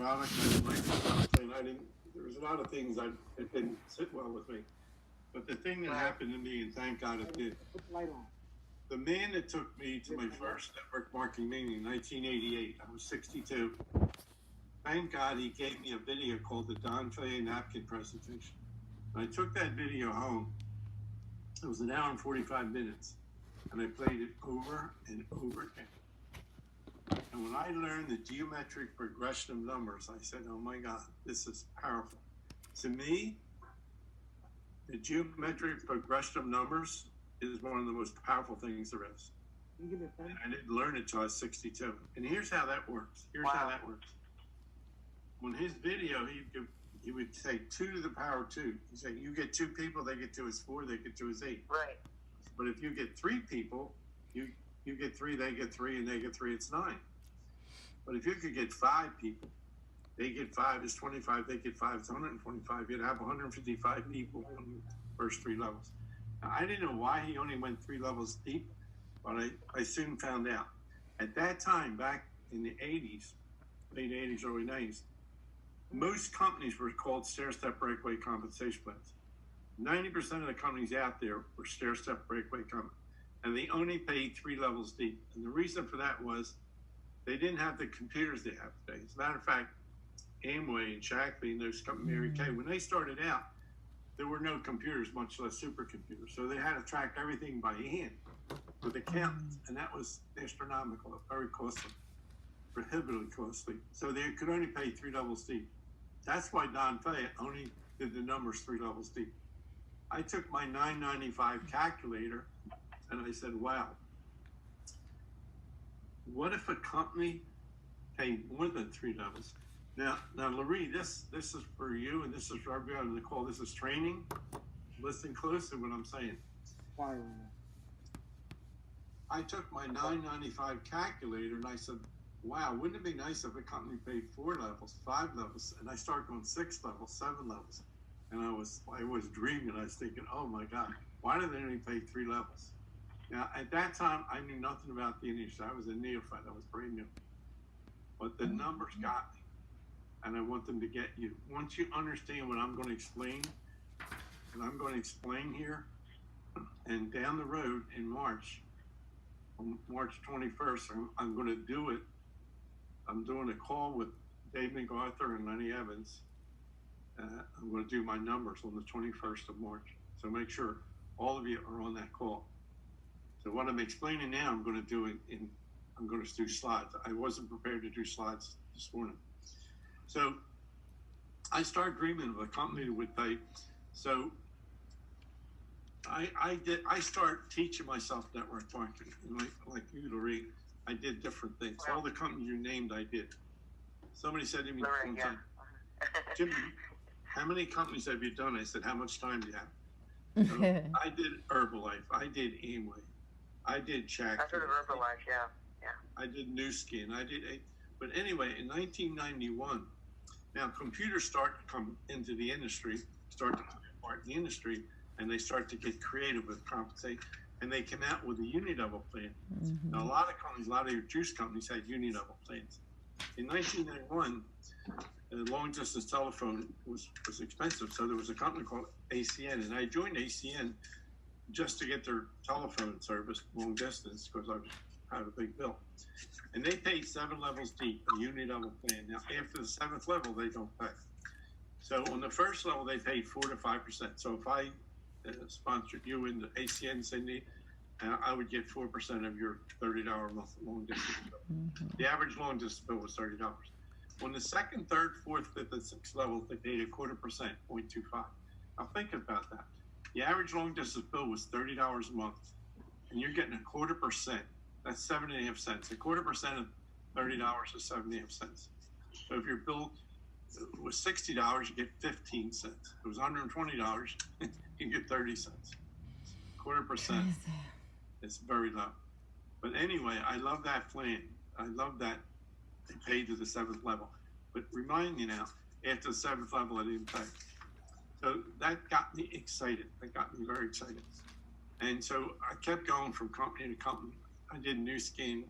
product. I didn't like the product, and there was a lot of things that didn't sit well with me. But the thing that happened to me, and thank God it did, the man that took me to my first network marketing meeting in 1988, I was 62. Thank God he gave me a video called the Don Fay napkin presentation. And I took that video home. It was an hour and 45 minutes. And I played it over and over again. And when I learned the geometric progression of numbers, I said, oh my God, this is powerful. To me, the geometric progression of numbers is one of the most powerful things there is. And I didn't learn it till I was 62. And here's how that works. On his video, he would say 2 to the power 2. He'd say, you get 2 people, they get 2 is 4, they get 2 is 8. Right. But if you get 3 people, you get 3, they get 3, and they get 3, it's 9. But if you could get 5 people, they get 5 is 25, they get 5 is 125. You'd have 155 people on the first 3 levels. Now, I didn't know why he only went 3 levels deep, but I soon found out. At that time, back in the 80s, late 80s, early 90s, most companies were called stair-step breakaway compensation plans. 90% of the companies out there were stair-step breakaway companies, and they only paid 3 levels deep. And the reason for that was they didn't have the computers they have today. As a matter of fact, Amway and Shackley and those companies, Mary Kay, when they started out, there were no computers, much less supercomputers. So they had to track everything by hand with accountants, and that was astronomical, very costly, prohibitively costly. So they could only pay 3 levels deep. That's why Don Fay only did the numbers 3 levels deep. I took my 995 calculator and I said, wow, what if a company paid more than 3 levels? Now, Larry, this is for you, and this is for everybody on the call. This is training. Listen closely to what I'm saying. I took my 995 calculator and I said, wow, wouldn't it be nice if a company paid 4 levels, 5 levels, and I started going 6 levels, 7 levels. And I was dreaming. I was thinking, oh my God, why do they only pay 3 levels? Now, at that time, I knew nothing about the industry. I was a neophyte. I was brand new. But the numbers got me, and I want them to get you. Once you understand what I'm going to explain, and I'm going to explain here, and down the road in March, on March 21st, I'm going to do it. I'm doing a call with Dave MacArthur and Lenny Evans. I'm going to do my numbers on the 21st of March. So make sure all of you are on that call. So what I'm explaining now, I'm going to do I'm going to do slides. I wasn't prepared to do slides this morning. So I started dreaming of a company that would pay. So I started teaching myself network marketing. Like you, Lorraine, I did different things. All the companies you named, I did. Somebody said to me one time, Jimmy, how many companies have you done? I said, how much time do you have? So I did Herbalife. I did Amway. I did Shackley. I heard of Herbalife, yeah. I did New Skin. But anyway, in 1991, now computers start to come into the industry, start to play a part in the industry, and they start to get creative with compensation. And they came out with a unilevel plan. Mm-hmm. Now, a lot of your juice companies had unilevel plans. In 1991, the long distance telephone was expensive, so there was a company called ACN, and I joined ACN just to get their telephone service long distance because I had a big bill. And they paid 7 levels deep, a unilevel plan. Now, after the 7th level, they don't pay. So on the first level, they paid 4 to 5%. So if I sponsored you in the ACN, Cindy, I would get 4% of your $30 a month long distance bill. Mm-hmm. The average long distance bill was $30. On the 2nd, 3rd, 4th, 5th, and 6th levels, they paid 0.25%, 0.25. Now think about that. The average long distance bill was $30 a month, and you're getting 0.25%. That's 7.5 cents. 0.25% of $30 is 7.5 cents. So if your bill was $60, you get 15 cents. If it was $120, you get 30 cents. 0.25%. It's very low. But anyway, I love that plan. I love that they paid to the 7th level. But remind me now, after the 7th level, I didn't pay. So that got me excited. That got me very excited. And so I kept going from company to company. I did New Skin.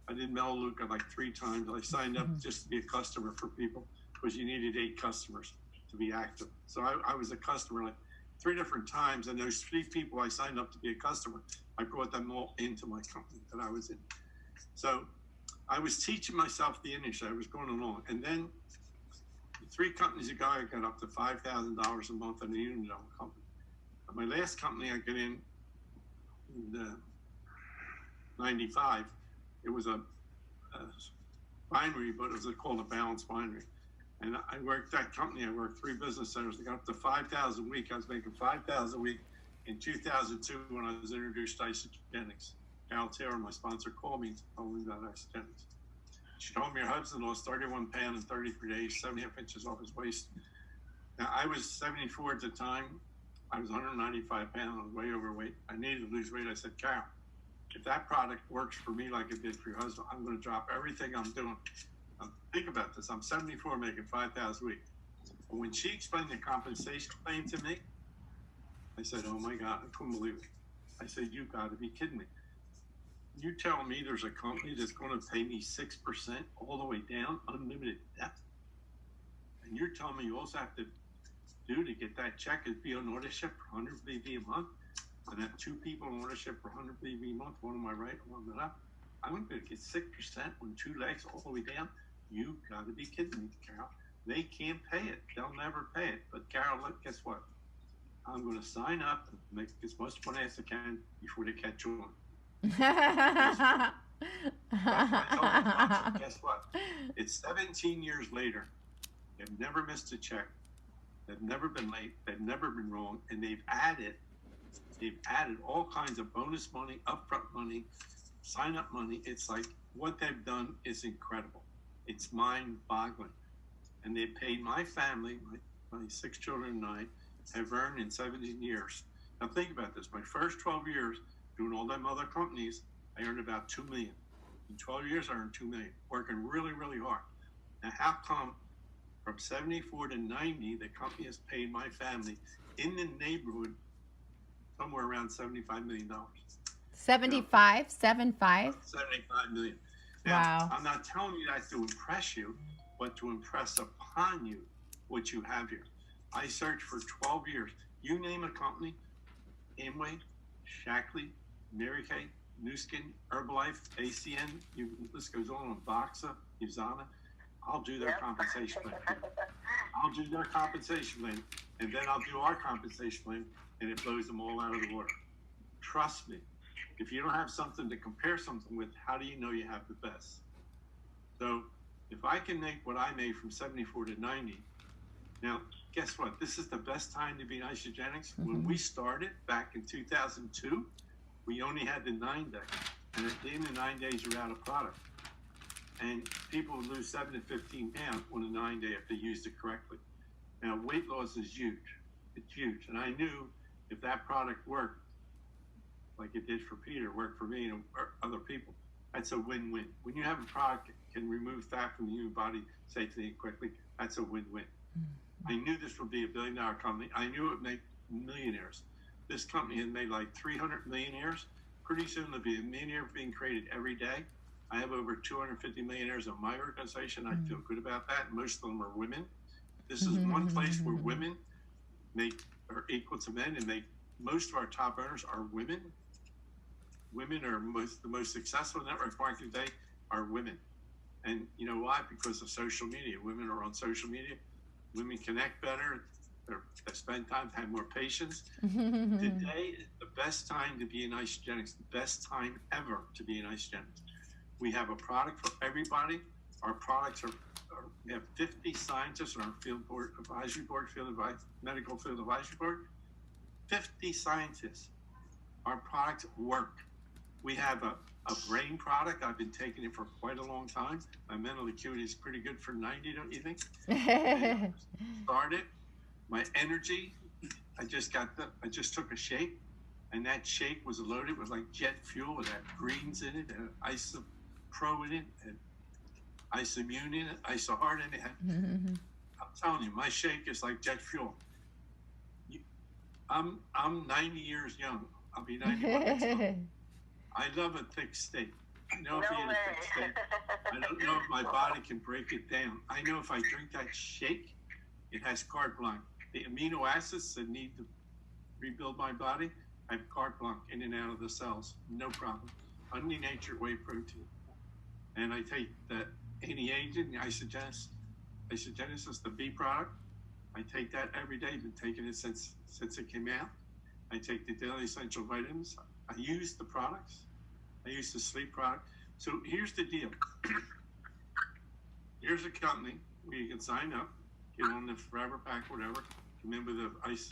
I did Melaleuca like 3 times. I signed up just to be a customer for people. because you needed 8 customers to be active. So I was a customer like 3 different times, and those 3 people I signed up to be a customer, I brought them all into my company that I was in. So I was teaching myself the industry. I was going along, and then 3 companies ago, I got up to $5,000 a month in a unit on a company. My last company I got in 95, it was a binary, but it was called a balanced binary. And I worked that company. I worked 3 business centers. I got up to 5,000 a week. I was making 5,000 a week in 2002 when I was introduced to Isogenics. Carol Taylor, my sponsor, called me and told me about Isogenics. She told me her husband lost 31 pounds in 33 days, 7.5 inches off his waist. Now, I was 74 at the time. I was 195 pounds. I was way overweight. I needed to lose weight. I said, Carol, if that product works for me like it did for your husband, I'm going to drop everything I'm doing. Now, think about this. I'm 74, making 5,000 a week. But when she explained the compensation plan to me, I said, oh my God, I couldn't believe it. I said, you got to be kidding me. You tell me there's a company that's going to pay me 6% all the way down, unlimited depth, and you're telling me you also have to do to get that check is be on ownership for 100 BV a month, and have 2 people on ownership for 100 BV a month, one on my right, one on the left. I'm going to get 6% on 2 legs all the way down. You got to be kidding me, Carol. They can't pay it. They'll never pay it. But Carol, look, guess what? I'm going to sign up and make as much money as I can before they catch on. Guess what? It's 17 years later. They've never missed a check. They've never been late. They've never been wrong. And they've added all kinds of bonus money, upfront money, sign-up money. It's like what they've done is incredible. It's mind-boggling. And they paid my family, my 6 children and I, have earned in 17 years. Now think about this. My first 12 years doing all them other companies, I earned about $2 million. In 12 years, I earned $2 million, working really, really hard. Now, how come from 74 to 90, the company has paid my family in the neighborhood somewhere around $75 million? 75? 75? 75 million. Now, wow. I'm not telling you that to impress you, but to impress upon you what you have here. I searched for 12 years. You name a company, Amway, Shackley, Mary Kay, Nu Skin, Herbalife, ACN, the list goes on, Boxa, Usana. I'll do their compensation plan. I'll do their compensation plan, and then I'll do our compensation plan, and it blows them all out of the water. Trust me. If you don't have something to compare something with, how do you know you have the best? So if I can make what I made from 74 to 90, now, guess what? This is the best time to be in Isogenics. Mm-hmm. When we started back in 2002, we only had the 9-day. And at the end of 9 days, you're out of product. And people would lose 7 to 15 pounds on a 9-day if they used it correctly. Now, weight loss is huge. It's huge. And I knew if that product worked, like it did for Peter, worked for me and other people, that's a win-win. When you have a product that can remove fat from the human body safely and quickly, that's a win-win. I knew this would be a billion-dollar company. I knew it would make millionaires. This company had made like 300 millionaires. Pretty soon there'll be a millionaire being created every day. I have over 250 millionaires in my organization. I feel good about that. Most of them are women. This is one place where women are equal to men, and most of our top earners are women. Women are the most successful network marketing today are women. And you know why? Because of social media. Women are on social media. Women connect better. They spend time, have more patience. Today is the best time to be in Isogenics, the best time ever to be in Isogenics. We have a product for everybody. Our products we have 50 scientists on our field board, advisory board, medical field advisory board. 50 scientists. Our products work. We have a brain product. I've been taking it for quite a long time. My mental acuity is pretty good for 90, don't you think? Started. My energy, I just took a shake, and that shake was loaded with like jet fuel. It had greens in it, and Isopro in it, and Isoimmune in it, Isoheart in it. I'm telling you, my shake is like jet fuel. I'm 90 years young. I'll be 91 next month. I love a thick steak. I know if he had a thick steak. I don't know if my body can break it down. I know if I drink that shake, it has carte blanche. The amino acids that need to rebuild my body, I have carte blanche in and out of the cells, no problem. Undenatured whey protein. And I take the anti-aging, isogenesis, the B product. I take that every day. Been taking it since it came out. I take the daily essential vitamins. I use the products. I use the sleep product. So here's the deal. Here's a company where you can sign up, get on the Forever Pack, whatever. Remember the Ice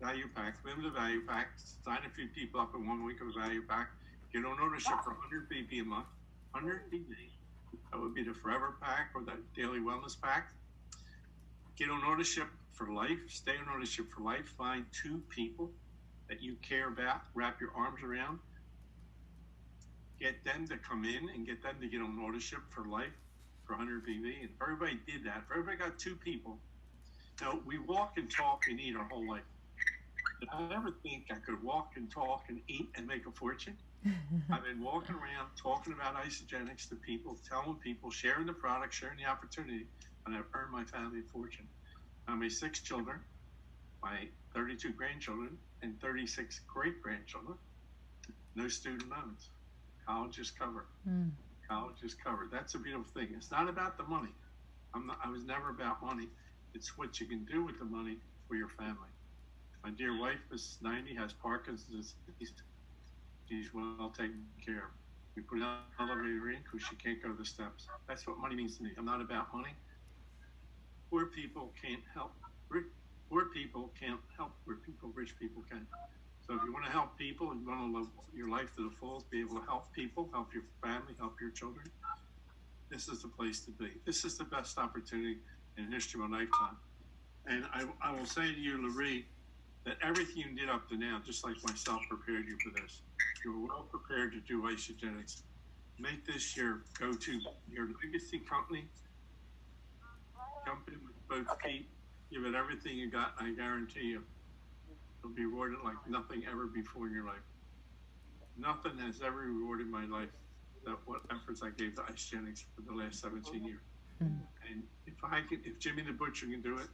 Value Pack. Remember the Value Pack. Sign a few people up in 1 week of the Value Pack. Get on ownership for 100 BB a month. 100 BB. That would be the Forever Pack or the Daily Wellness Pack. Get on ownership for life. Stay on ownership for life. Find 2 people that you care about. Wrap your arms around. Get them to come in and get them to get on ownership for life for 100 BV. And everybody did that. Everybody got 2 people. Now, we walk and talk and eat our whole life. Did I ever think I could walk and talk and eat and make a fortune? I've been walking around talking about isogenics to people, telling people, sharing the product, sharing the opportunity, and I've earned my family a fortune. My 6 children, my 32 grandchildren, and 36 great-grandchildren. No student loans. College is covered. College is covered. That's a beautiful thing. It's not about the money. I was never about money. It's what you can do with the money for your family. My dear wife is 90, has Parkinson's disease. She's well taken care of. We put an elevator in because she can't go the steps. That's what money means to me. I'm not about money. Poor people can't help. Poor people can't help where rich people can. So if you want to help people and you want to live your life to the fullest, be able to help people, help your family, help your children, this is the place to be. This is the best opportunity in the history of my lifetime. And I will say to you, Laree, that everything you did up to now, just like myself, prepared you for this. You're well prepared to do isogenics. Make this your go-to, your legacy company. Jump in with both feet. Give it everything you got, and I guarantee you, you'll be rewarded like nothing ever before in your life. Nothing has ever rewarded my life that what efforts I gave to isogenics for the last 17 years. And if Jimmy the Butcher can do it,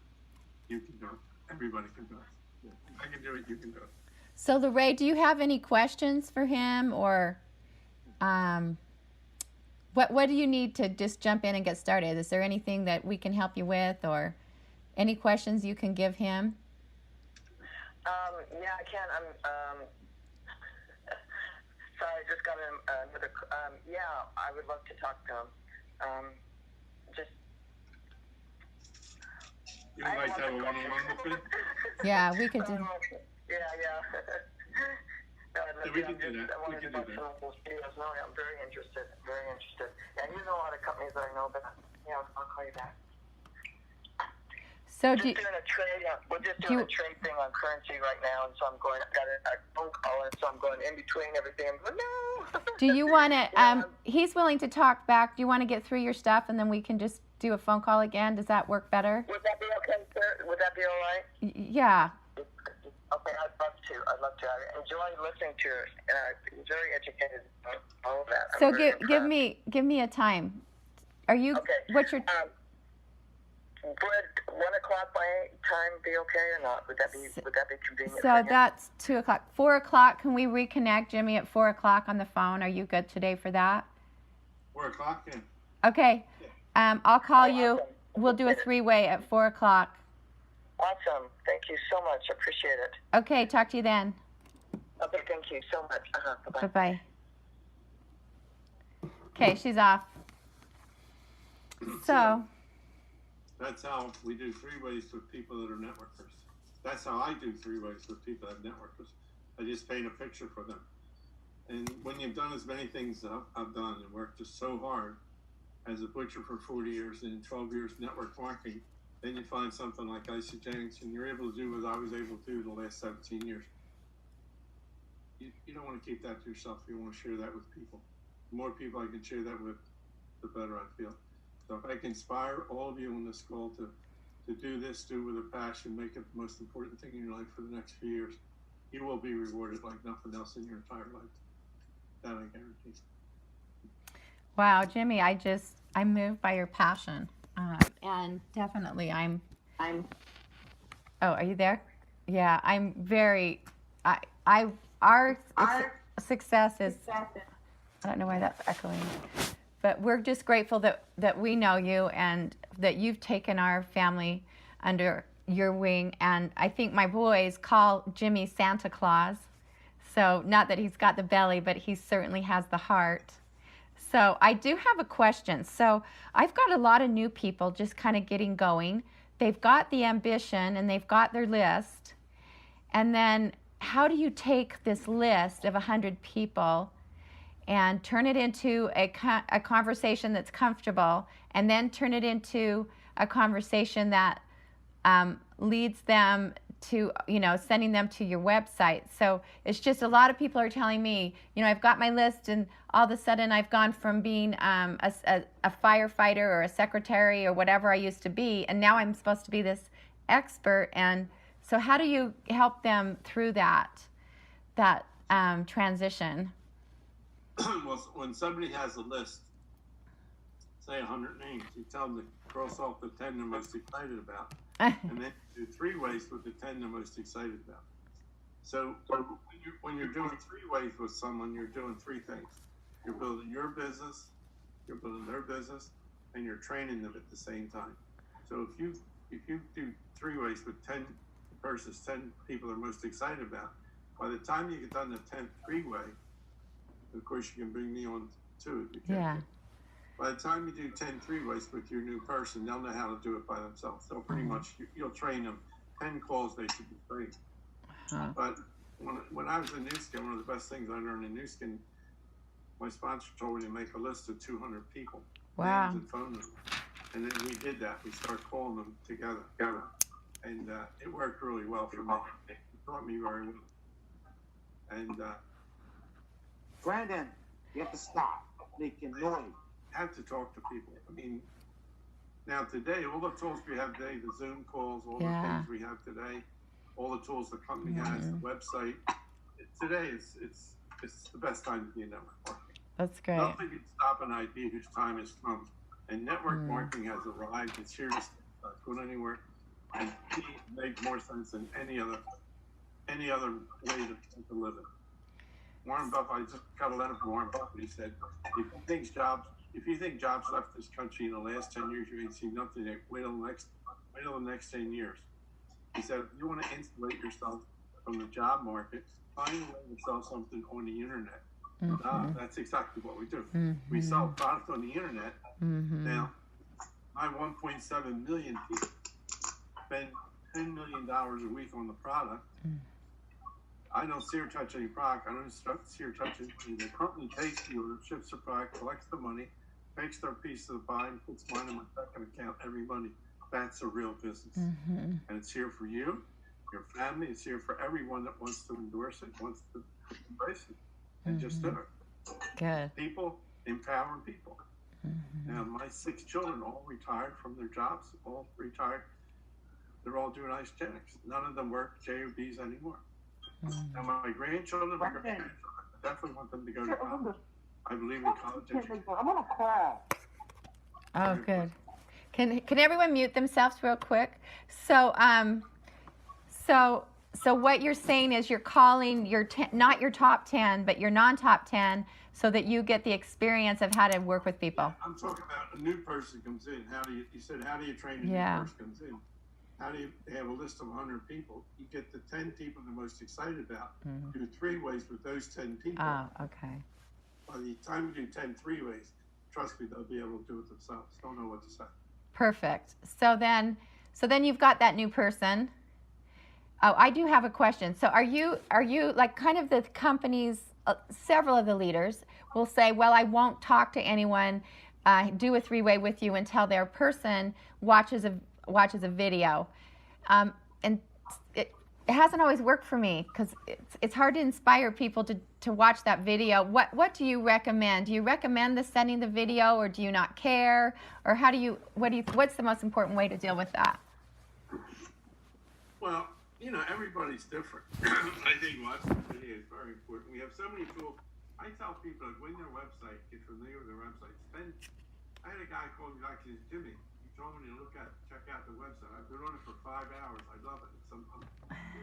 you can do it. Everybody can do it. If I can do it, you can do it. So, Lorraine, do you have any questions for him, or what do you need to just jump in and get started? Is there anything that we can help you with, or any questions you can give him? Yeah, I can. Sorry, I just got another. Yeah, I would love to talk to him. Just. You would like to have a one-on-one with me? Yeah, we could do. Yeah. No, We can do that. I wanted to watch some of those videos. No, I'm very interested. Yeah, he's in a lot of companies that I know about. Yeah, I'll call you back. So We're just doing a trade thing on currency right now, and so I'm going. I got a phone call, and so I'm going in between everything. I'm going, no. do you want to? He's willing to talk back. Do you want to get through your stuff, and then we can just do a phone call again? Does that work better? Would that be okay, sir? Would that be all right? Yeah. Okay, I'd love to. I enjoy listening to her, and I'm very educated on all of that. So give me a time. Are you? Okay. What's your? Would 1 o'clock my time be okay or not? Would that be convenient? So that's 2 o'clock. 4 o'clock. Can we reconnect, Jimmy, at 4 o'clock on the phone? Are you good today for that? 4 o'clock, yeah. Okay. I'll call you. Awesome. We'll do a 3-way at 4 o'clock. Awesome. Thank you so much. I appreciate it. Okay. Talk to you then. Okay. Thank you so much. Bye-bye. Bye-bye. Okay. She's off. So. That's how we do 3-ways with people that are networkers. That's how I do 3-ways with people that are networkers. I just paint a picture for them. And when you've done as many things that I've done and worked just so hard as a butcher for 40 years and 12 years network marketing, then you find something like isogenics and you're able to do what I was able to do the last 17 years. You don't want to keep that to yourself. You want to share that with people. The more people I can share that with, the better I feel. So if I can inspire all of you on this call to do this, do with a passion, make it the most important thing in your life for the next few years, you will be rewarded like nothing else in your entire life. That I guarantee. Wow, Jimmy, I'm moved by your passion. And definitely I'm, oh, are you there? Yeah, I'm very, I, our success is, I don't know why that's echoing, but we're just grateful that we know you and that you've taken our family under your wing. And I think my boys call Jimmy Santa Claus. So not that he's got the belly, but he certainly has the heart. So I do have a question. So I've got a lot of new people just kind of getting going. They've got the ambition and they've got their list. And then how do you take this list of 100 people and turn it into a conversation that's comfortable, and then turn it into a conversation that leads them to, sending them to your website? So it's just a lot of people are telling me, I've got my list, and all of a sudden I've gone from being a firefighter or a secretary or whatever I used to be, and now I'm supposed to be this expert. And so how do you help them through that transition? Well, when somebody has a list, say 100 names, you tell them to cross off the 10 they're most excited about, and then do 3 ways with the 10 they're most excited about. So when you're doing 3 ways with someone, you're doing 3 things. You're building your business, you're building their business, and you're training them at the same time. So if you do 3 ways with 10 versus 10 people they're most excited about, by the time you get done the 10th 3-way, of course you can bring me on too if you can. Yeah. By the time you do 10 3-ways with your new person, they'll know how to do it by themselves. So pretty much you'll train them. 10 calls they should be trained. But when I was in New Skin, one of the best things I learned in New Skin, my sponsor told me to make a list of 200 people, wow, names and phone numbers. And then we did that. We started calling them together. And it worked really well for me. It taught me very well. And Brandon, you have to stop making noise. Have to talk to people. I mean, now today, all the tools we have today, the Zoom calls, all the things we have today, all the tools the company has, the website. Today, it's the best time to be in network marketing. That's great. Nothing can stop an idea whose time has come. And network marketing has arrived. It's here to stay. It's not going anywhere. And it makes more sense than any other way to live it. Warren Buffett, I just got a letter from Warren Buffett. He said, if you think jobs left this country in the last 10 years, you ain't seen nothing. Wait till the next 10 years. He said, if you want to insulate yourself from the job market, find a way to sell something on the internet. That's exactly what we do. We sell product on the internet. Now, my 1.7 million people spend $10 million a week on the product. I don't see or touch any product. I don't see or touch anything. The company takes the order, ships the product, collects the money, takes their piece of the pie, and puts mine in my checking account every money. That's a real business. And it's here for you, your family. It's here for everyone that wants to endorse it, wants to embrace it, and just do it. Good. People empowering people. Now, my 6 children all retired from their jobs, all retired. They're all doing nice checks. None of them work jobs anymore. Now, my grandchildren, I definitely want them to go to college. I believe in college education. I'm on a call. Oh, good. Can everyone mute themselves real quick? So what you're saying is you're calling not your top 10, but your non-top 10, so that you get the experience of how to work with people. I'm talking about a new person comes in. You said, how do you train a new person comes in? How do you have a list of 100 people? You get the 10 people they're most excited about. Do 3 ways with those 10 people. Oh, okay. By the time you do 10 3-ways, trust me, they'll be able to do it themselves. Don't know what to say. Perfect. So then you've got that new person. Oh, I do have a question. So are you like kind of the company's, several of the leaders will say, well, I won't talk to anyone, do a 3-way with you until their person watches a video. And it hasn't always worked for me because it's hard to inspire people to watch that video. What do you recommend? Do you recommend sending the video, or do you not care? Or what's the most important way to deal with that? Well, everybody's different. I think watching the video is very important. We have so many tools. I tell people to go in their website, get familiar with their website. I had a guy call me back and says, Jimmy, you told me to check out the website. I've been on it for 5 hours. I love it. He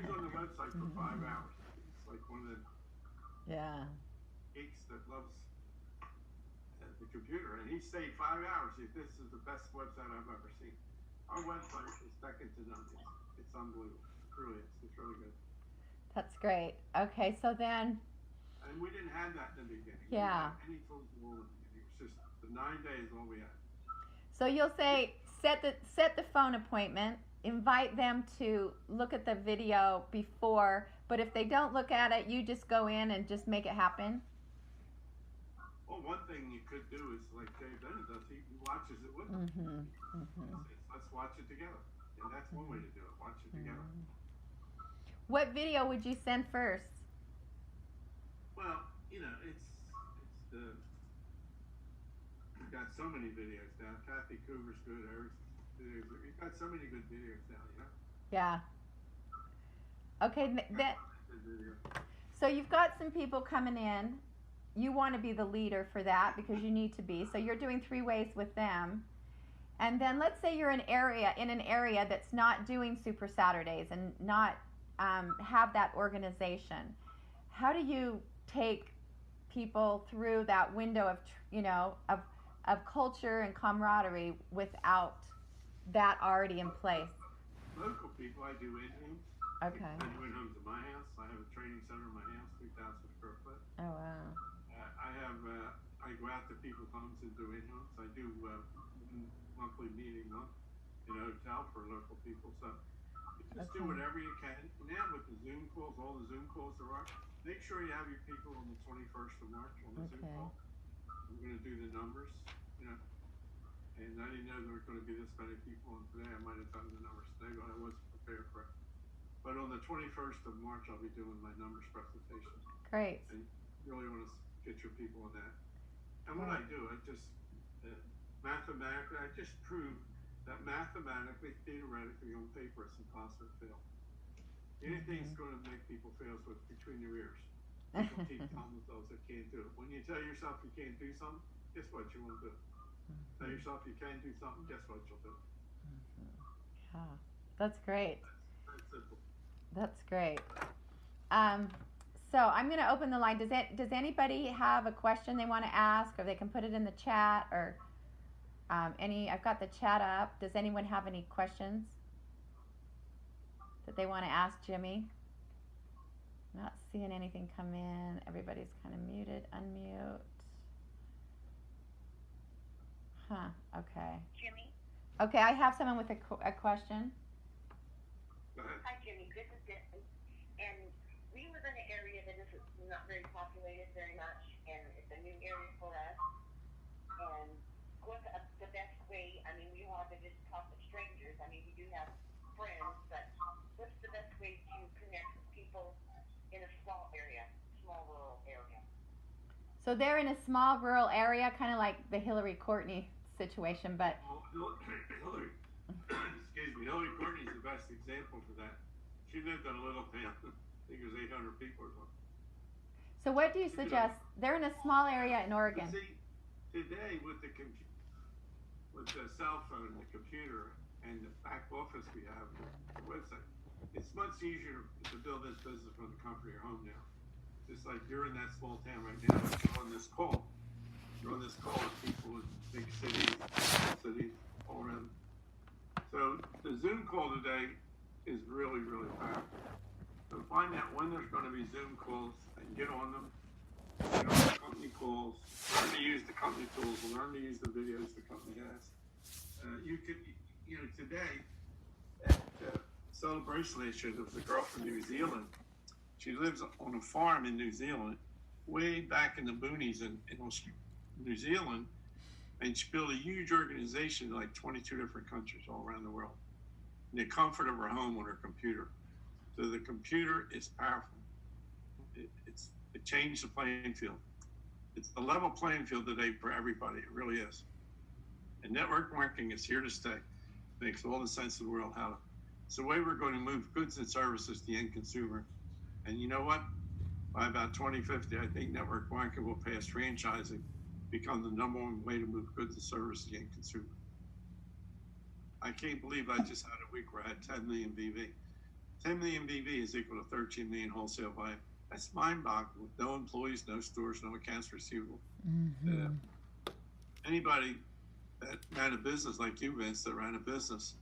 was on the website for 5 hours. It's like one of the geeks that loves the computer. And he stayed 5 hours. This is the best website I've ever seen. Our website is second to none. It's unbelievable. It really is. It's really good. That's great. Okay, so then. And we didn't have that in the beginning. Yeah. We didn't have any tools at all in the beginning. It was just the 9 days all we had. So you'll say set the phone appointment, invite them to look at the video before, but if they don't look at it, you just go in and just make it happen? Well, one thing you could do is like Dave Bennett does, he watches it with them. Let's watch it together. And that's one way to do it, watch it together. What video would you send first? Well, it's you've got so many videos now. Kathy Cooper's good, Eric's videos. You've got so many good videos now, Yeah. Okay, so you've got some people coming in. You want to be the leader for that because you need to be. So you're doing 3 ways with them. And then let's say you're in an area that's not doing Super Saturdays and not have that organization. How do you take people through that window of culture and camaraderie without that already in place? Local people, I do in-homes. Okay. I do in-homes at my house. I have a training center in my house, 3,000 square foot. Oh, wow. I go out to people's homes and do in-homes. I do monthly meeting in a hotel for local people. So you just do whatever you can. Now with the Zoom calls, all the Zoom calls there are, make sure you have your people on the 21st of March on the Zoom call. I'm going to do the numbers, and I didn't know there were going to be this many people on today. I might have done the numbers today, but I wasn't prepared for it. But on the 21st of March, I'll be doing my numbers presentation. Great. And you really want to get your people on that. And what I do, I just mathematically, I just prove that mathematically, theoretically, on paper, it's impossible to fail. Anything's going to make people fail is what's between your ears. People keep telling themselves they can't do it. When you tell yourself you can't do something, guess what you won't do? Tell yourself you can do something, guess what you'll do? Yeah, that's great. That's simple. That's great. So I'm going to open the line. Does anybody have a question they want to ask, or they can put it in the chat, or I've got the chat up. Does anyone have any questions that they want to ask Jimmy? Not seeing anything come in. Everybody's kind of muted. Unmute. Okay. Jimmy? Okay, I have someone with a question. Go ahead. Hi, Jimmy. This is Denton. And we live in an area that is not very populated very much, and it's a new area for us. And what's the best way? I mean, we don't have to just talk to strangers. I mean, we do have friends, but what's the best way to connect with people in a small rural area? So they're in a small rural area, kind of like the Hillary Courtney situation, but Hillary Courtney's the best example for that. She lived in a little town. I think it was 800 people or something. so what do you suggest? They're in a small area in Oregon. See, today with the cell phone, the computer, and the back office we have, the website, it's much easier to build this business from the comfort of your home now. Just like you're in that small town right now, you're on this call. You're on this call with people in big cities all around. So the Zoom call today is really, really powerful. So find out when there's going to be Zoom calls and get on them. Get on the company calls. Learn to use the company tools. Learn to use the videos the company has. You could, today at Celebration last year, there was a girl from New Zealand. She lives on a farm in New Zealand, way back in the boonies in New Zealand, and she built a huge organization in like 22 different countries all around the world, in the comfort of her home on her computer. So the computer is powerful. It changed the playing field. It's a level playing field today for everybody. It really is. And network marketing is here to stay. Makes all the sense in the world. It's the way we're going to move goods and services to the end consumer. And you know what? by about 2050, I think network marketing will pass franchising, become the #1 way to move goods and services to the end consumer. I can't believe I just had a week where I had 10 million BV. 10 million BV is equal to 13 million wholesale volume. That's mind-boggling. With no employees, no stores, no accounts receivable. Anybody that ran a business like you, Vince, that ran a business,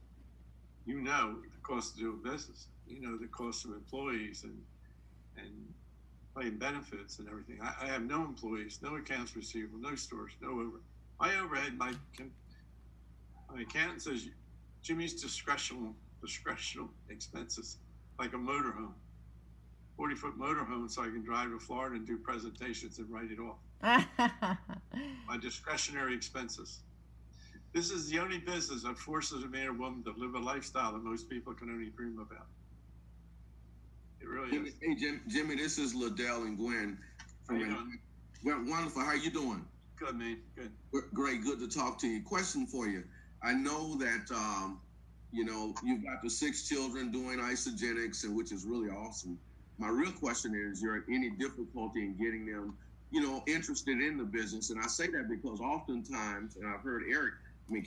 you know the cost of doing business. You know the cost of employees and paying benefits and everything. I have no employees, no accounts receivable, no stores, no overhead. My overhead, my accountant says Jimmy's discretional expenses, like a motorhome, 40-foot motorhome, so I can drive to Florida and do presentations and write it off. My discretionary expenses. This is the only business that forces a man or woman to live a lifestyle that most people can only dream about. It really is. Hey, Jimmy, this is Liddell and Gwen. Wonderful. How are you doing? Good, man. Good. Great. Good to talk to you. Question for you. I know that, you've got the 6 children doing isogenics, and which is really awesome. My real question is there any difficulty in getting them, interested in the business? And I say that because oftentimes, and I've heard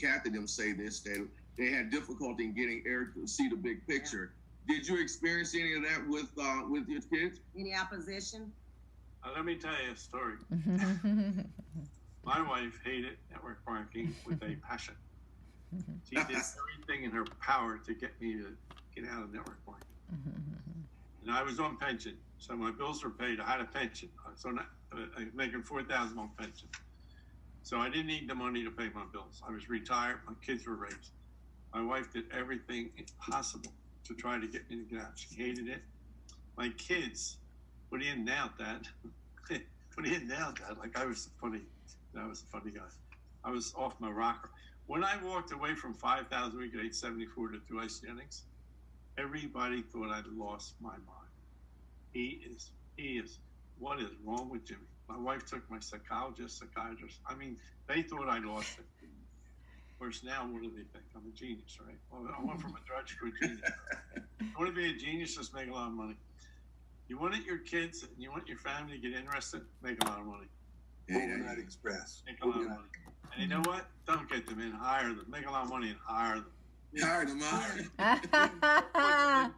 Kathy them say this, that they had difficulty in getting Eric to see the big picture. Did you experience any of that with your kids? Any opposition? Let me tell you a story. My wife hated network marketing with a passion. She did everything in her power to get me to get out of network marketing. And I was on pension, so my bills were paid. I had a pension, so I was making $4,000 on pension. So I didn't need the money to pay my bills. I was retired. My kids were raised. My wife did everything possible to try to get me to get out. She hated it. My kids, what do you doubt that? What do you doubt that? Like I was the funny guy. I was off my rocker. When I walked away from 5,000 a week at age 74 to do isogenics, everybody thought I'd lost my mind. He is, what is wrong with Jimmy? My wife took my psychiatrist. I mean, they thought I lost it. Of course, now what do they think? I'm a genius, right? Well, I went from a drudge to a genius. You want to be a genius, just make a lot of money. You want your kids and you want your family to get interested, make a lot of money. Overnight Express. Make a lot of money. And you know what? Don't get them in, hire them. Make a lot of money and hire them. Hire them.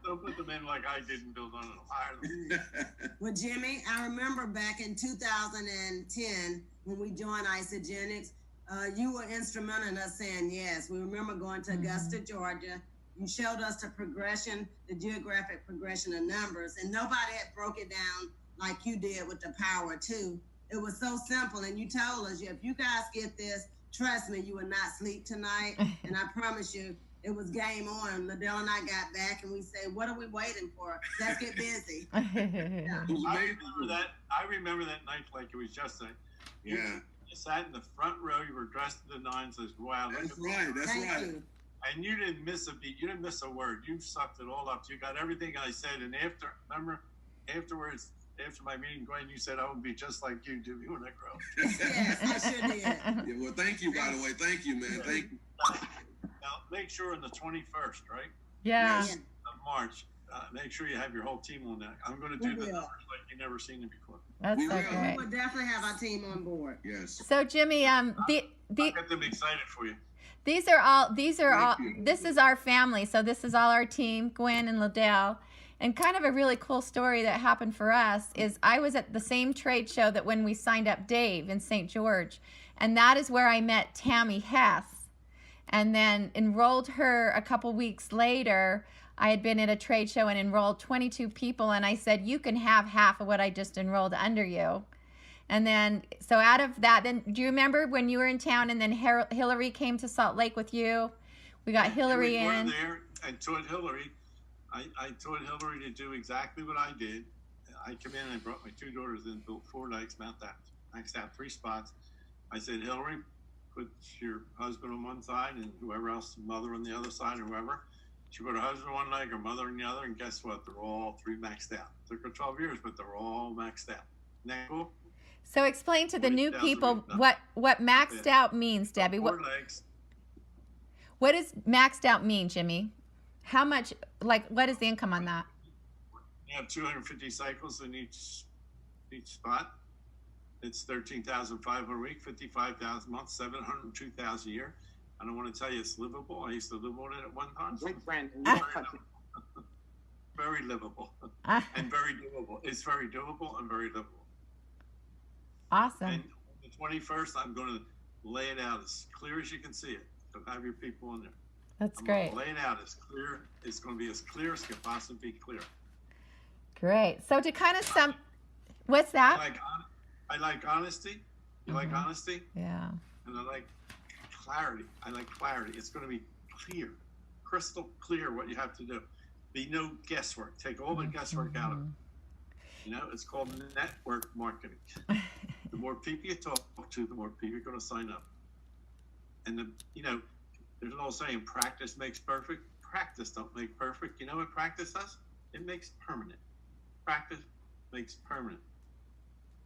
Don't put them in like I did and build on it. Hire them. Well, Jimmy, I remember back in 2010 when we joined Isogenics, you were instrumental in us saying yes. We remember going to Augusta, Georgia. You showed us the geographic progression of numbers, and nobody had broke it down like you did with the power of 2. It was so simple, and you told us, if you guys get this, trust me, you will not sleep tonight. And I promise you, it was game on. Liddell and I got back, and we said, what are we waiting for? Let's get busy. Yeah. I remember that night like it was yesterday. Yeah. You sat in the front row. You were dressed to the nines. Says, "Wow, that's right. That's Thank right." you. And you didn't miss a beat. You didn't miss a word. You sucked it all up. You got everything I said. And afterwards, after my meeting, Gwen, you said I would be just like you, Jimmy, when I grow. Yes, I sure did. Yeah, well, thank you, by the way. Thank you, man. Thank you. Now, make sure on the 21st, right? Yeah. Yes. Of March, make sure you have your whole team on that. I'm going to do the numbers like you've never seen it before. That's We so will. great. We will definitely have our team on board. Yes. So Jimmy, I'll get them excited for you. these are all, Thank you. this is our family. So this is all our team, Gwen and Liddell. And kind of a really cool story that happened for us is I was at the same trade show that when we signed up Dave in St. George. And that is where I met Tammy Hess. And then enrolled her a couple weeks later. I had been at a trade show and enrolled 22 people. And I said, you can have half of what I just enrolled under you. And then, so out of that, then do you remember when you were in town and then Hillary came to Salt Lake with you? We got Hillary We were in. there and taught Hillary. I taught Hillary to do exactly what I did. I came in and I brought my 2 daughters in, built 4 dikes, maxed out 3 spots. I said, Hillary, put your husband on one side and whoever else, mother on the other side, or whoever. She put her husband on one leg, her mother on the other, and guess what? They're all 3 maxed out. It took her 12 years, but they're all maxed out. Isn't that cool? So explain to the new 40,000 people weeks. what maxed out means, Debbie. 4 legs. What does maxed out mean, Jimmy? How much, like, what is the income on that? You have 250 cycles in each each spot. It's 13,500 a week, 55,000 a month, 702,000 a year. I don't want to tell you it's livable. I used to live on it at one time. Great friend. Very livable and very doable. It's very doable and very livable. Awesome. And the 21st, I'm going to lay it out as clear as you can see it. So have your people in there. That's I'm great. Lay it out as clear. It's going to be as clear as can possibly be clear. Great. So to kind of what's that? I like honesty. You like honesty? Yeah. And I like clarity. I like clarity. It's going to be clear, crystal clear what you have to do. Be no guesswork. Take all the guesswork out of it. You know, it's called network marketing. The more people you talk to, the more people are going to sign up. And there's an old saying, practice makes perfect. Practice don't make perfect. You know what practice does? It makes permanent. Practice makes permanent.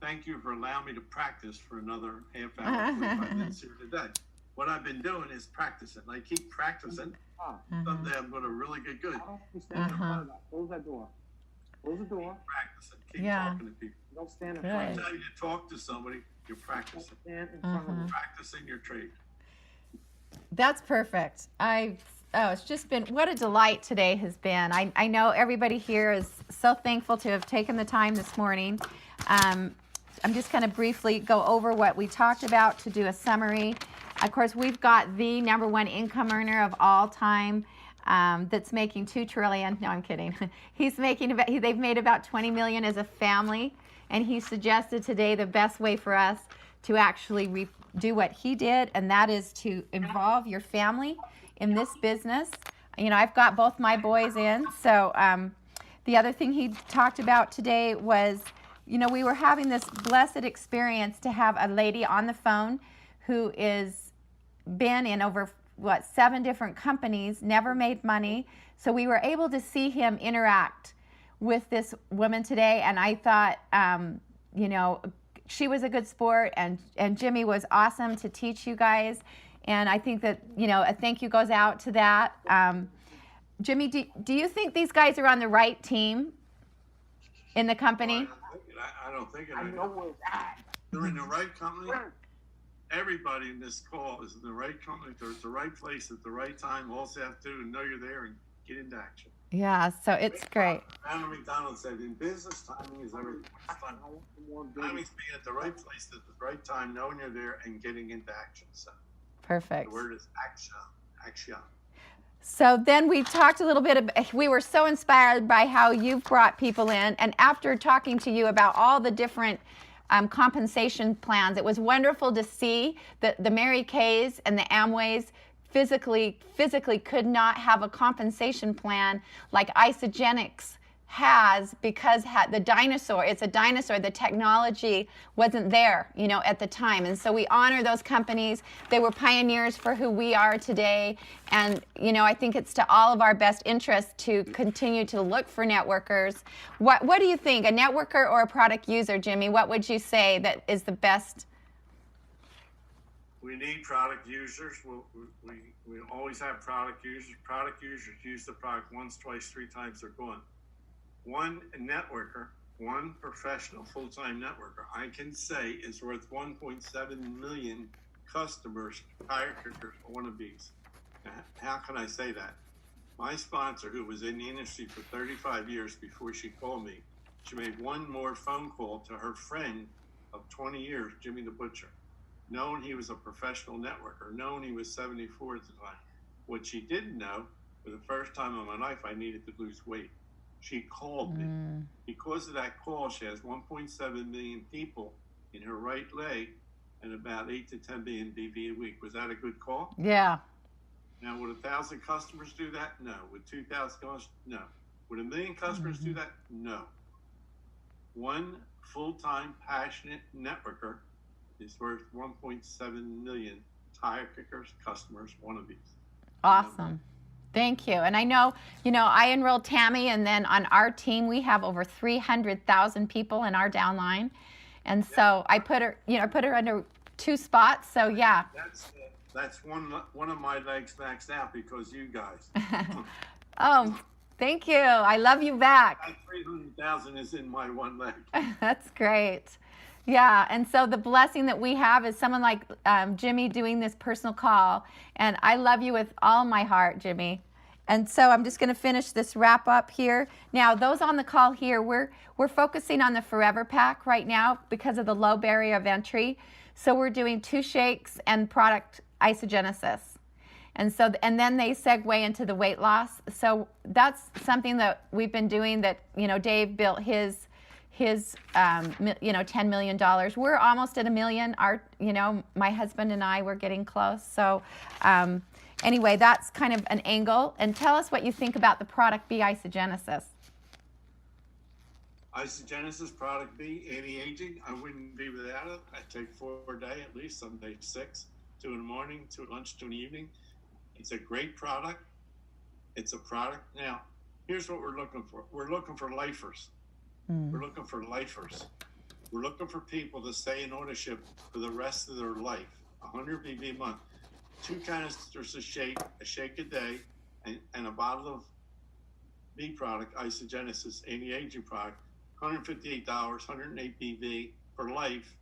Thank you for allowing me to practice for another half hour, 45 minutes here today. What I've been doing is practicing. I keep practicing. Someday I'm going to really get good. Close that door. Close the door. Practicing. Keep talking to people. Don't stand in Good. front Every of time you talk to somebody, you're practicing. Stand in front of them. Practicing your trade. That's perfect. It's just been, what a delight today has been. I know everybody here is so thankful to have taken the time this morning. I'm just going to briefly go over what we talked about to do a summary. Of course, we've got the #1 income earner of all time that's making $2 trillion. No, I'm kidding. They've made about $20 million as a family, and he suggested today the best way for us to actually do what he did, and that is to involve your family in this business. You know, I've got both my boys in, so the other thing he talked about today was, you know, we were having this blessed experience to have a lady on the phone who is been in over 7 different companies, never made money. So we were able to see him interact with this woman today, and I thought, you know, she was a good sport, and Jimmy was awesome to teach you guys. And I think that, you know, a thank you goes out to that. Jimmy, do you think these guys are on the right team in the company? I don't think it I is. know where it's at. They're in the right company. Everybody in this call is in the right company. They're at the right place at the right time. All you have to do is know you're there and get into action. Yeah, so it's great. Ronald McDonald said, in business, timing is everything. Timing's being at the right place at the right time, knowing you're there, and getting into action. So Perfect. the word is action. Action. So then we talked a little bit we were so inspired by how you've brought people in, and after talking to you about all the different compensation plans, it was wonderful to see that the Mary Kays and the Amways physically could not have a compensation plan like Isagenix has, because it's a dinosaur. The technology wasn't there, you know, at the time. And so we honor those companies. They were pioneers for who we are today. And, you know, I think it's to all of our best interest to continue to look for networkers. What do you think, a networker or a product user, Jimmy? What would you say that is the best? We need product users. We always have product users. Product users use the product once, twice, 3 times, they're gone. One networker, one professional full-time networker, I can say is worth 1.7 million customers, tire kickers, wannabes. How can I say that? My sponsor, who was in the industry for 35 years before she called me, she made one more phone call to her friend of 20 years, Jimmy the Butcher, knowing he was a professional networker, knowing he was 74 at the time. What she didn't know, for the first time in my life, I needed to lose weight. She called me. Because of that call, she has 1.7 million people in her right leg and about 8 to 10 billion BV a week. Was that a good call? Yeah. Now, would 1,000 customers do that? No. Would 2,000 customers? No. Would 1 million customers do that? No. One full-time, passionate networker is worth 1.7 million tire kickers, customers, wannabes. Awesome. Thank you. And I know, you know, I enrolled Tammy, and then on our team, we have over 300,000 people in our downline. And so I put her under 2 spots. So yeah. That's one of my legs maxed out because you guys. Oh, Thank you. I love you back. That 300,000 is in my one leg. That's great. Yeah, and so the blessing that we have is someone like Jimmy doing this personal call, and I love you with all my heart, Jimmy. And so I'm just going to finish this wrap up here. Now, those on the call here, we're focusing on the Forever Pack right now because of the low barrier of entry. So we're doing 2 shakes and product isogenesis. And so, and then they segue into the weight loss. So that's something that we've been doing that, Dave built his $10 million. We're almost at $1 million. My husband and I were getting close. So anyway, that's kind of an angle. And tell us what you think about the product B isogenesis. Isogenesis, product B, anti-aging. I wouldn't be without it. I take 4 a day at least, some days 6, 2 in the morning, 2 at lunch, 2 in the evening. It's a great product. It's a product. Now, here's what we're looking for. We're looking for lifers. We're looking for lifers. We're looking for people to stay in ownership for the rest of their life. 100 BB a month. 2 canisters of shake, a shake a day, and a bottle of B product, isogenesis, anti-aging product, $158, 108 BV for life.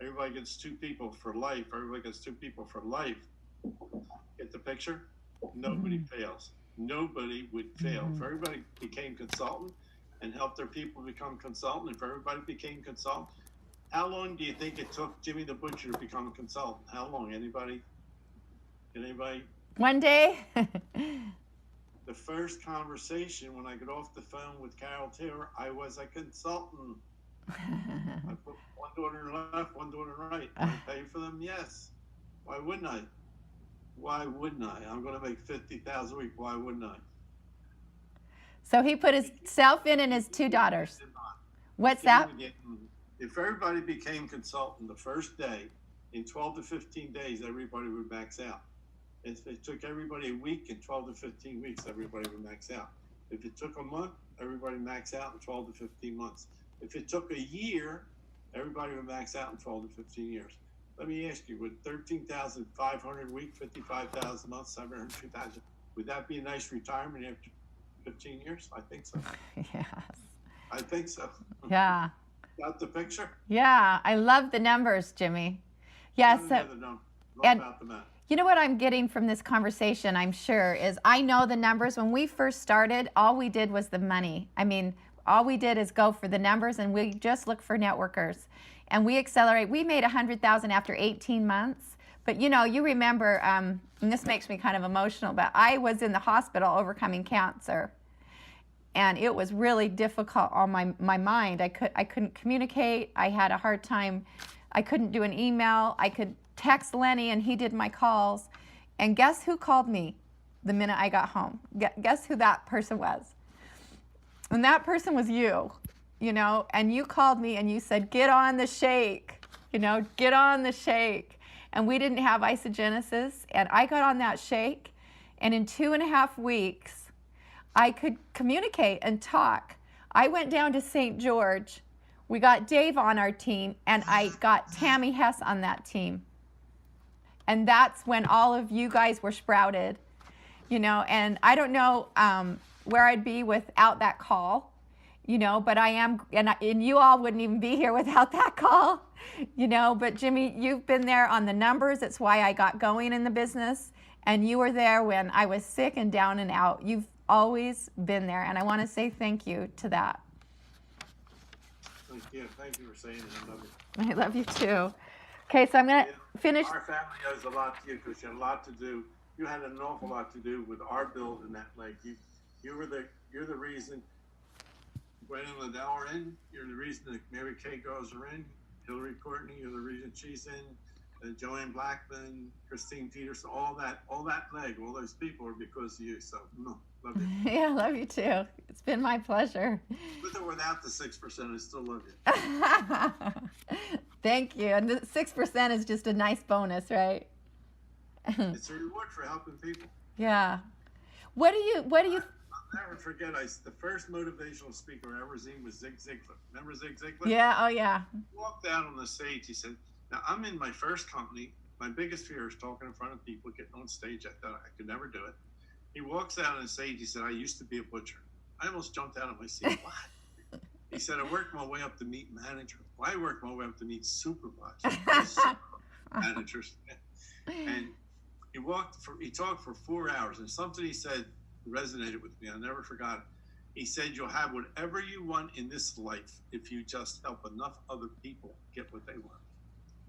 Everybody gets 2 people for life. Everybody gets 2 people for life. Get the picture? Nobody fails. Nobody would fail. If everybody became consultant and helped their people become consultant, if everybody became consultant, how long do you think it took Jimmy the Butcher to become a consultant? How long? Anybody? One day. The first conversation when I got off the phone with Carol Taylor, I was a consultant. I put one daughter left, one daughter right. I pay for them? Yes. Why wouldn't I? Why wouldn't I? I'm going to make $50,000 a week. Why wouldn't I? So he put himself in and his 2 daughters. What's that? If everybody became consultant the first day, in 12 to 15 days, everybody would max out. If it took everybody a week, in 12 to 15 weeks, everybody would max out. If it took a month, everybody max out in 12 to 15 months. If it took a year, everybody would max out in 12 to 15 years. Let me ask you, with 13,500 a week, 55,000 a month, 702,000, would that be a nice retirement after 15 years? I think so. Yes. I think so. Yeah. Got the picture? Yeah, I love the numbers, Jimmy. Yes. Yeah, and you know what I'm getting from this conversation, I'm sure, is I know the numbers. When we first started, all we did was the money. I mean, all we did is go for the numbers, and we just look for networkers. And we accelerate. We made 100,000 after 18 months. But you remember, and this makes me kind of emotional, but I was in the hospital overcoming cancer. And it was really difficult on my mind. I couldn't communicate. I had a hard time. I couldn't do an email. I could text Lenny, and he did my calls. And guess who called me the minute I got home? Guess who that person was? And that person was you. And you called me and you said, get on the shake, get on the shake. And we didn't have isogenesis, and I got on that shake, and in 2.5 weeks, I could communicate and talk. I went down to St. George. We got Dave on our team, and I got Tammy Hess on that team. And that's when all of you guys were sprouted, and I don't know where I'd be without that call. But I am, and you all wouldn't even be here without that call, but Jimmy, you've been there on the numbers. It's why I got going in the business, and you were there when I was sick and down and out. You've always been there, and I want to say thank you to that. Thank you for saying it. I love I you. love you too. Okay, so I'm going to finish. Our family owes a lot to you because you had a lot to do. You had an awful lot to do with our building that leg. You're the reason Gwen and Liddell are in. You're the reason that Mary Kay girls are in. Hillary Courtney, you're the reason she's in. Joanne Blackman, Christine Peterson, all that leg, all those people are because of you. So, love you. Yeah, love you too. It's been my pleasure. With or without the 6%, I still love you. Thank you. And the 6% is just a nice bonus, right? It's a reward for helping people. Yeah. What do you? I'll never forget, the first motivational speaker I ever seen was Zig Ziglar. Remember Zig Ziglar? Yeah, oh yeah. He walked out on the stage, he said, now I'm in my first company. My biggest fear is talking in front of people, getting on stage. I thought I could never do it. He walks out on the stage. He said, "I used to be a butcher." I almost jumped out of my seat. What? He said, "I worked my way up to meet manager." Well, I worked my way up to meet supervisor, managers. And he talked for 4 hours, and something he said resonated with me. I never forgot it. He said, "You'll have whatever you want in this life if you just help enough other people get what they want."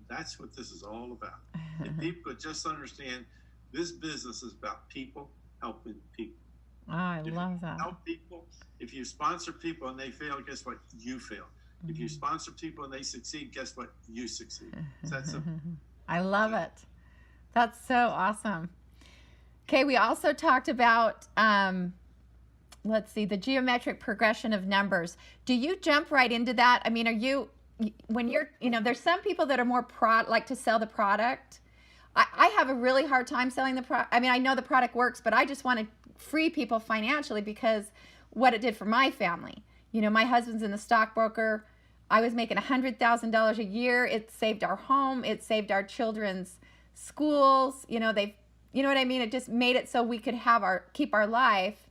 That's what this is all about. If people could just understand, this business is about people helping people. Oh, I love that. Help people. If you sponsor people and they fail, guess what? You fail. If you sponsor people and they succeed, guess what? You succeed. It's that simple. I love it. That's so awesome. Okay, we also talked about, let's see, the geometric progression of numbers. Do you jump right into that? I mean, are you, when you're, there's some people that are more like to sell the product. I have a really hard time selling the product. I mean, I know the product works, but I just want to free people financially because what it did for my family. My husband's in the stockbroker. I was making $100,000 a year. It saved our home. It saved our children's schools. You know what I mean? It just made it so we could have keep our life.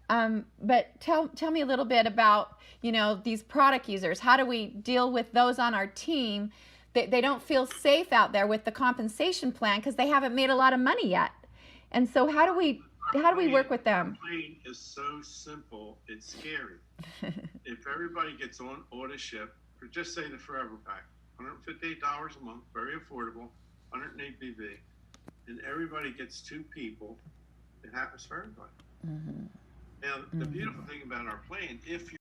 But tell me a little bit about, these product users. How do we deal with those on our team? They don't feel safe out there with the compensation plan because they haven't made a lot of money yet. And so how do we work with them? Our plan is so simple, it's scary. If everybody gets on order ship for, just say, the Forever Pack, $158 a month, very affordable, 108 BV, and everybody gets 2 people, it happens for everybody. Mm-hmm. Now, the beautiful thing about our plan, if